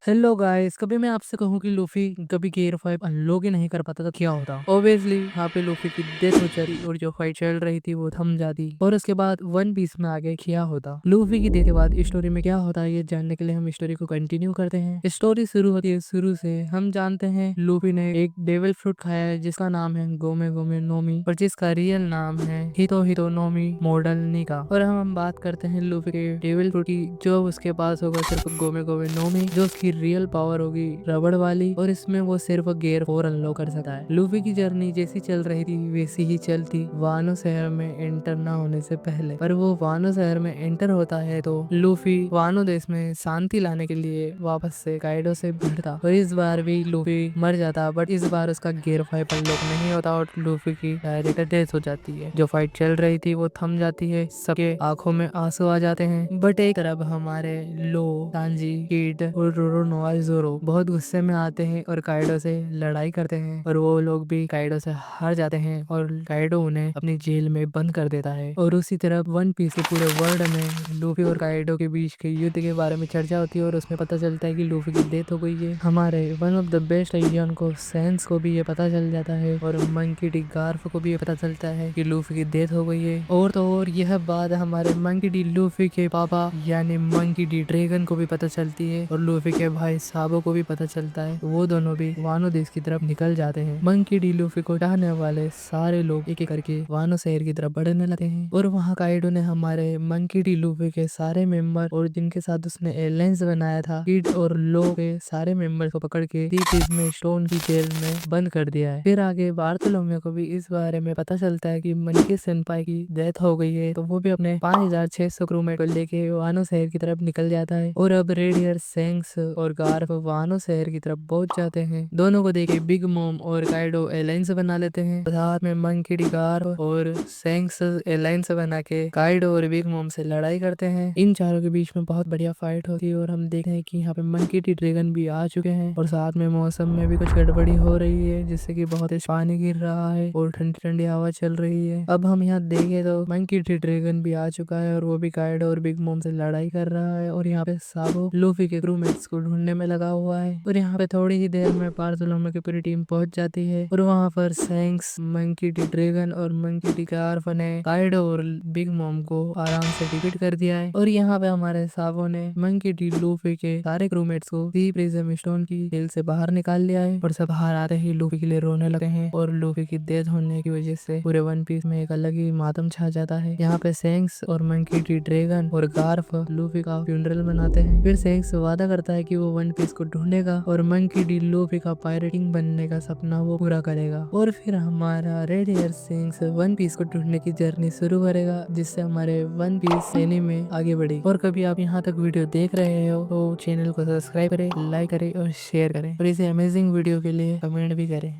Hello guys, कभी मैं आपसे कहूँ कि लूफी कभी गियर 5 अनलॉक ही नहीं कर पाता तो क्या होता। ऑब्वियसली यहाँ पे लूफी की डेथ हो जाती और जो फाइट चल रही थी वो थम जाती और उसके बाद वन पीस में आगे क्या होता। लूफी की डेथ के बाद स्टोरी में क्या होता है ये जानने के लिए हम स्टोरी को कंटिन्यू करते हैं। स्टोरी शुरू होती है शुरू से। हम जानते हैं लूफी ने एक डेविल फ्रूट खाया है जिसका नाम है गोमे गोमे नोमी और जिसका रियल नाम है हितो हितो नोमी मॉडल निका। और हम बात करते हैं लूफी के डेविल फ्रूट की जो उसके पास होगा सिर्फ गोमे गोमे नोमी, जो उसकी रियल पावर होगी रबड़ वाली और इसमें वो सिर्फ गियर 4 अनलॉक कर सकता है। लूफी की जर्नी जैसी चल रही थी वैसी ही चलती वानो शहर में एंटर ना होने से पहले। पर वो वानो शहर में एंटर होता है तो लूफी वानो देश में शांति लाने के लिए वापस से काइडो से भिड़ता और इस बार भी लूफी मर जाता। बट इस बार उसका गियर 5 अनलॉक नहीं होता और लूफी की डायरेक्ट डेथ हो जाती है। जो फाइट चल रही थी वो थम जाती है, सबके आंखों में आंसू आ जाते हैं। बट एक तरफ हमारे लो, सांजी, किड और रोरोनोआ जोरो बहुत गुस्से में आते हैं और काइडो से लड़ाई करते हैं और वो लोग भी काइडो से हार जाते हैं और काइडो उन्हें अपनी जेल में बंद कर देता है। और उसी तरफ वन पीस के पूरे वर्ल्ड में लूफी और काइडो के बीच के युद्ध के बारे में चर्चा होती है और उसमें पता चलता है कि लूफी की डेथ हो गई है। हमारे one of the best alien को सेंस को भी ये पता चल जाता है और मंकी डी गार्फ को भी ये पता चलता है कि लूफी की डेथ हो गई है। और तो और यह बात हमारे मंकी डी लूफी के पापा यानी मंकी डी ड्रैगन को भी पता चलती है और लूफी के भाई साबो को भी पता चलता है। वो दोनों भी वानो देश की तरफ निकल जाते हैं। मंकी डी लूफी को चाहने वाले सारे लोग एक एक करके वानो शहर की तरफ बढ़ने लगते हैं और वहाँ काइडो ने हमारे मंकी डी लूफी के सारे मेंबर और जिनके साथ उसने एलायंस बनाया था किड और लो के सारे मेंबर को पकड़ के में स्टोन की जेल में बंद कर दिया है। फिर आगे बार्थोलोम्यू को भी इस बारे में पता चलता है कि मंकी सेनपाई की डेथ हो गई है तो वो भी अपने 5600 क्रूमेट को लेके वानो शहर की तरफ निकल जाता है। और अब रेडियर, सेंक्स और गार्फ वानो शहर की तरफ पहुंच जाते हैं। दोनों को देखे बिग मॉम और काइडो एलायंस बना लेते हैं। साथ में मंकी डी गार्फ और सेंक्स एलायंस बना के काइडो और बिग मॉम से लड़ाई करते हैं। इन चारों के बीच में बहुत बढ़िया फाइट होती है और हम देखते हैं कि यहाँ पे मंकी डी ड्रैगन भी आ चुके हैं और साथ में मौसम में भी कुछ गड़बड़ी हो रही है जिससे कि बहुत तेज पानी गिर रहा है और ठंडी ठंडी हवा चल रही है। अब हम यहाँ देखें तो मंकी डी ड्रैगन भी आ चुका है और वो भी काइडो और बिग मॉम से लड़ाई कर रहा है और यहाँ पे साबो लूफी के क्रूमेट्स को ढूंढने में लगा हुआ है। और यहाँ पे थोड़ी ही देर में बार्थोलोम्यू की पूरी टीम पहुंच जाती है और वहाँ पर सैंक्स, मंकी डी ड्रैगन और मंकी डी गार्फ ने काइडो और बिग मॉम को आराम से डिफीट कर दिया है। और यहाँ पे हमारे साबो ने मंकी डी लूफी के सारे क्रूमेट्स को दी प्रिज्म स्टोन की जेल से बाहर निकाल लिया है और सब बाहर आते ही लूफी के लिए रोने लगते हैं और लूफी की डेथ होने की वजह से पूरे वन पीस में एक अलग ही मातम छा जाता है। यहाँ पे सैंक्स और मंकी डी ड्रैगन और गार्फ लूफी का फ्यूनरल मनाते हैं। फिर सैंक्स वादा करता है कि वो वन पीस को ढूंढेगा और मंकी डी लूफी का पायरेटिंग बनने का सपना वो पूरा करेगा। और फिर हमारा रेड हेयर सैंक्स वन पीस को ढूंढने की जर्नी शुरू करेगा जिससे हमारे वन पीस एनीमे आगे बढ़े। और कभी आप यहाँ तक वीडियो देख रहे हो तो चैनल को सब्सक्राइब करें, लाइक करें और शेयर करें और इसे अमेजिंग वीडियो के लिए कमेंट भी करें।